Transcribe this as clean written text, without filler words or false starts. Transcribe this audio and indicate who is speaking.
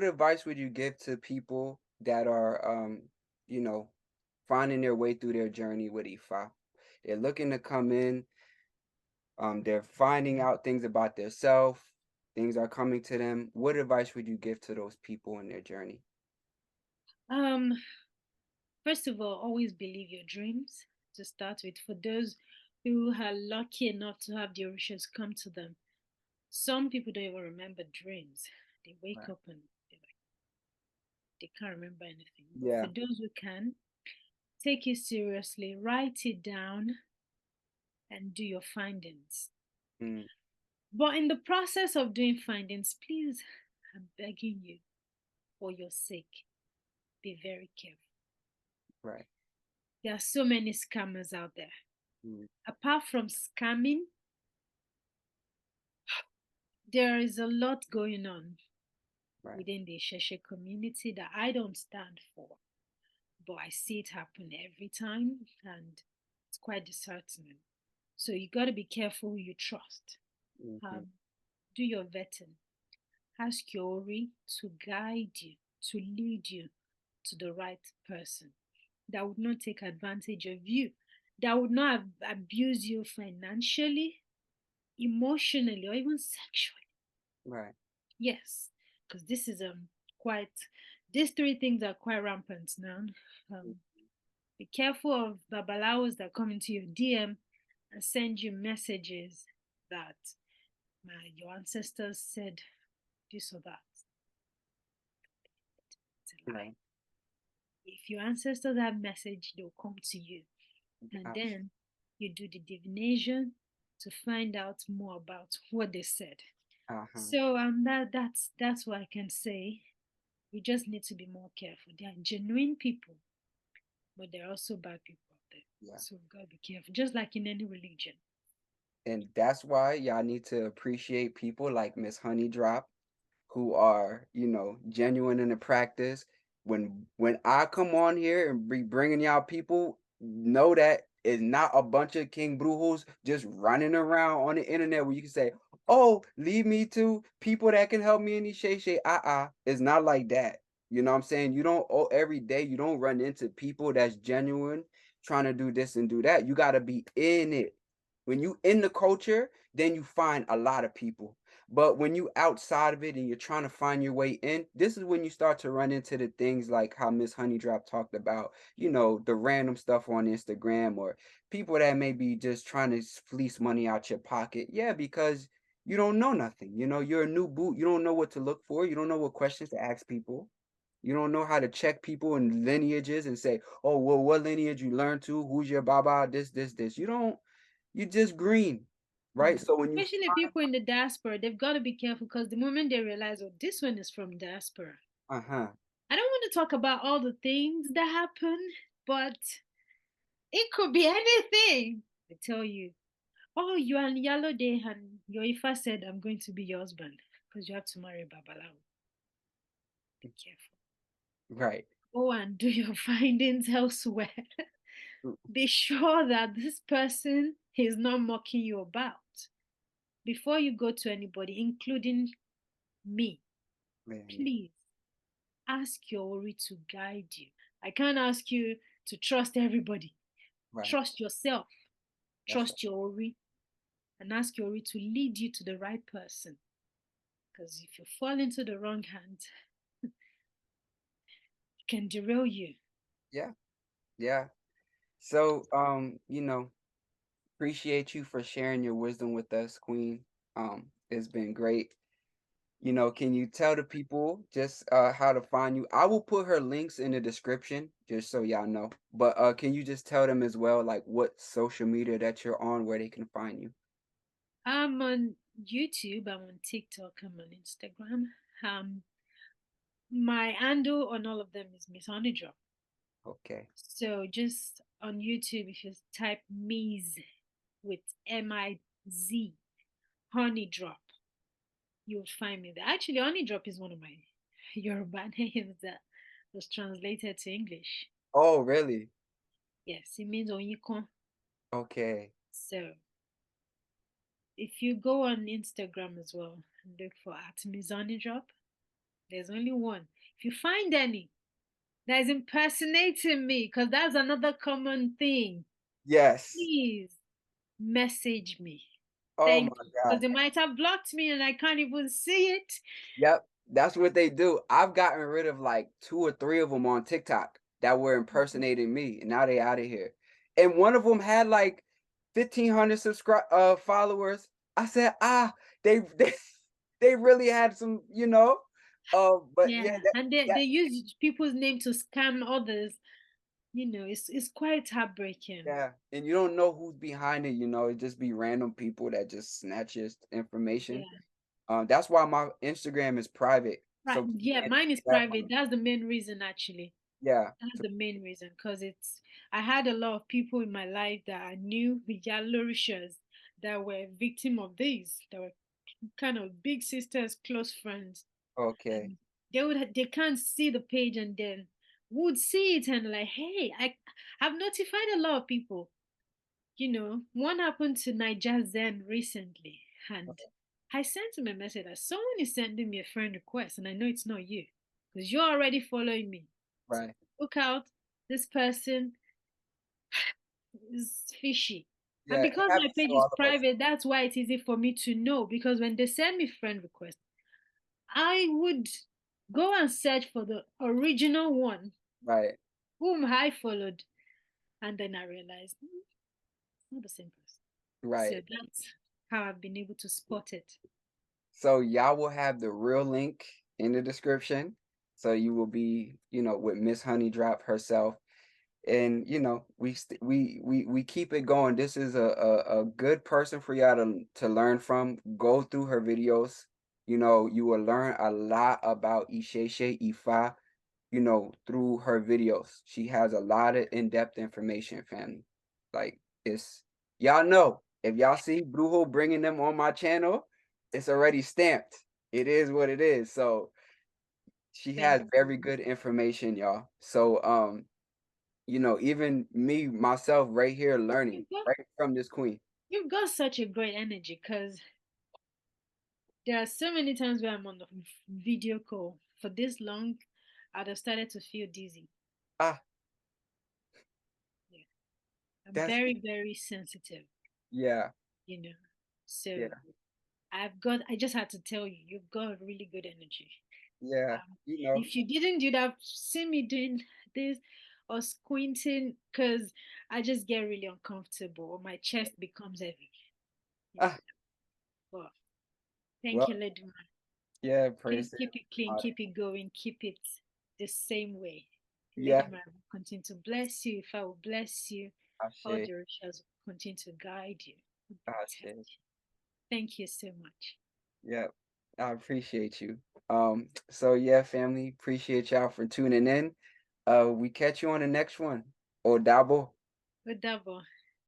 Speaker 1: what advice would you give to people that are, you know, finding their way through their journey with Ifa? They're looking to come in, they're finding out things about themselves, things are coming to them. What advice would you give to those people in their journey?
Speaker 2: Um, First of all, always believe your dreams to start with. For those who are lucky enough to have their wishes come to them, some people don't even remember dreams. They wake
Speaker 1: Right.
Speaker 2: up and they can't remember anything. But for
Speaker 1: Yeah.
Speaker 2: those who can, take it seriously, write it down, and do your findings.
Speaker 1: Mm,
Speaker 2: But in the process of doing findings, please, I'm begging you, for your sake, be very careful.
Speaker 1: right.
Speaker 2: There are so many scammers out there.
Speaker 1: Mm,
Speaker 2: Apart from scamming, there is a lot going on
Speaker 1: right.
Speaker 2: within the Sheshe community that I don't stand for, but I see it happen every time and it's quite disheartening. So you got to be careful who you trust.
Speaker 1: Hmm.
Speaker 2: Um, do your vetting. Ask your Ori to guide you, to lead you to the right person that would not take advantage of you, that would not abuse you financially, emotionally, or even sexually.
Speaker 1: Right.
Speaker 2: Yes, because this is quite these three things are quite rampant now. Um, be careful of babalawos that come into your DM and send you messages that your ancestors said this or that. It's a lie.
Speaker 1: Right.
Speaker 2: If your ancestors have message, they'll come to you, and
Speaker 1: Abs-
Speaker 2: then you do the divination to find out more about what they said.
Speaker 1: Uh-huh.
Speaker 2: So that's what I can say. We just need to be more careful. They are genuine people, but there are also bad people out there.
Speaker 1: Yeah.
Speaker 2: So we gotta be careful, just like in any religion.
Speaker 1: And that's why y'all need to appreciate people like Miss Honey Drop who are, genuine in the practice. When I come on here and be bringing y'all people, know that it's not a bunch of King Brujos just running around on the internet where you can say, "Oh, lead me to people that can help me in these shay." It's not like that. You know what I'm saying? You don't every day you don't run into people that's genuine trying to do this and do that. You got to be in it. When you in the culture, then you find a lot of people. But when you outside of it and you're trying to find your way in, this is when you start to run into the things like how Miss Honeydrop talked about, the random stuff on Instagram or people that may be just trying to fleece money out your pocket. Yeah, because you don't know nothing. You're a new boot. You don't know what to look for. You don't know what questions to ask people. You don't know how to check people in lineages and say, oh, well, what lineage you learn to? Who's your baba? This. You don't, you just green, right?
Speaker 2: Mm.
Speaker 1: So when you
Speaker 2: Especially people in the diaspora, they've got to be careful because the moment they realize, oh, this one is from diaspora.
Speaker 1: uh-huh.
Speaker 2: I don't want to talk about all the things that happen, but it could be anything. I tell you, oh, you are in Yellow Day, and your Ifa said, I'm going to be your husband because you have to marry Babalawo. Be careful.
Speaker 1: Right.
Speaker 2: Go and do your findings elsewhere. Be sure that this person is not mocking you about. Before you go to anybody, including me,
Speaker 1: Man,
Speaker 2: please ask your Ori to guide you. I can't ask you to trust everybody.
Speaker 1: right.
Speaker 2: Trust yourself,
Speaker 1: That's right.
Speaker 2: trust your Ori, and ask your Ori to lead you to the right person. Because if you fall into the wrong hands, it can derail you.
Speaker 1: Yeah. Yeah. So, appreciate you for sharing your wisdom with us, Queen. It's been great. Can you tell the people just how to find you? I will put her links in the description just so y'all know. But can you just tell them as well, like what social media that you're on where they can find you?
Speaker 2: I'm on YouTube, I'm on TikTok, I'm on Instagram. Um, my handle on all of them is Miss Honeydrop.
Speaker 1: Okay.
Speaker 2: So just on YouTube, if you type Miz with Miz Honey Drop, you'll find me there. Actually, Honey Drop is one of my Yoruba names that was translated to English.
Speaker 1: Oh, really?
Speaker 2: Yes, it means Onyikon.
Speaker 1: Okay.
Speaker 2: So if you go on Instagram as well and look for at Miss Honey Drop, There's only one. If you find any that is impersonating me, because that's another common thing,
Speaker 1: Yes.
Speaker 2: please message me.
Speaker 1: Oh
Speaker 2: Thank
Speaker 1: my
Speaker 2: you. Because
Speaker 1: God.
Speaker 2: they might have blocked me and I can't even see it.
Speaker 1: Yep, that's what they do. I've gotten rid of like 2 or 3 of them on TikTok that were impersonating me, and now they out of here. And one of them had like 1,500 followers. I said, "Ah, they they really had some, you know?" But yeah,
Speaker 2: Yeah.
Speaker 1: that
Speaker 2: And
Speaker 1: yeah,
Speaker 2: they use people's name to scam others. It's quite heartbreaking.
Speaker 1: yeah, and you don't know who's behind it, it just be random people that just snatch your information.
Speaker 2: Yeah.
Speaker 1: That's why my Instagram is private,
Speaker 2: Right.
Speaker 1: so people
Speaker 2: Yeah,
Speaker 1: can't
Speaker 2: mine is
Speaker 1: see that
Speaker 2: private.
Speaker 1: part.
Speaker 2: That's the main reason actually.
Speaker 1: Yeah,
Speaker 2: That's the main reason because I had a lot of people in my life that I knew with Yalorishas that were victim of this, that were kind of big sisters, close friends.
Speaker 1: okay,
Speaker 2: And they can't see the page and then would see it and like, hey, I've notified a lot of people. One happened to Niger Zen recently, and I sent him a message that someone is sending me a friend request, and I know it's not you because you're already following me. So
Speaker 1: right.
Speaker 2: look out, this person is fishy. And
Speaker 1: Yeah, it
Speaker 2: because my
Speaker 1: happens
Speaker 2: page
Speaker 1: to
Speaker 2: is
Speaker 1: all of us.
Speaker 2: private, that's why it's easy for me to know. Because when they send me friend requests, I would go and search for the original one
Speaker 1: Right,
Speaker 2: whom I followed, and then I realized it's not the same person. So
Speaker 1: right.
Speaker 2: that's how I've been able to spot it.
Speaker 1: So y'all will have the real link in the description. So you will be, with Miss Honey Drop herself. And we keep it going. This is a good person for y'all to learn from. Go through her videos. You will learn a lot about Isheshe Ifa, through her videos. She has a lot of in-depth information, family. Like it's y'all know if y'all see Brujo bringing them on my channel, it's already stamped. It is what it is. So she has
Speaker 2: Thank
Speaker 1: very
Speaker 2: you.
Speaker 1: good information, y'all. So even me myself right here learning
Speaker 2: You've got,
Speaker 1: right from this queen.
Speaker 2: you've got such a great energy because there are so many times where I'm on the video call for this long, I'd have started to feel dizzy.
Speaker 1: Ah,
Speaker 2: Yeah. I'm
Speaker 1: that's
Speaker 2: very, very sensitive,
Speaker 1: yeah,
Speaker 2: you know. So
Speaker 1: yeah,
Speaker 2: I just had to tell you, you've got really good energy.
Speaker 1: yeah.
Speaker 2: Um,
Speaker 1: You know,
Speaker 2: if you didn't do that, see me doing this or squinting, because I just get really uncomfortable or my chest becomes heavy, you know.
Speaker 1: ah,
Speaker 2: But thank
Speaker 1: well,
Speaker 2: you, Lady.
Speaker 1: yeah,
Speaker 2: Please
Speaker 1: praise
Speaker 2: keep it clean,
Speaker 1: God.
Speaker 2: keep it going, keep it the same way. Lady
Speaker 1: Yeah,
Speaker 2: Mary will continue to bless you. If I will bless you, all
Speaker 1: Ashe,
Speaker 2: the rituals will continue to guide you and protect
Speaker 1: Ashe.
Speaker 2: you. Thank you so much.
Speaker 1: Yeah, I appreciate you. So yeah, family, appreciate y'all for tuning in. We catch you on the next one. Or double.
Speaker 2: Good double.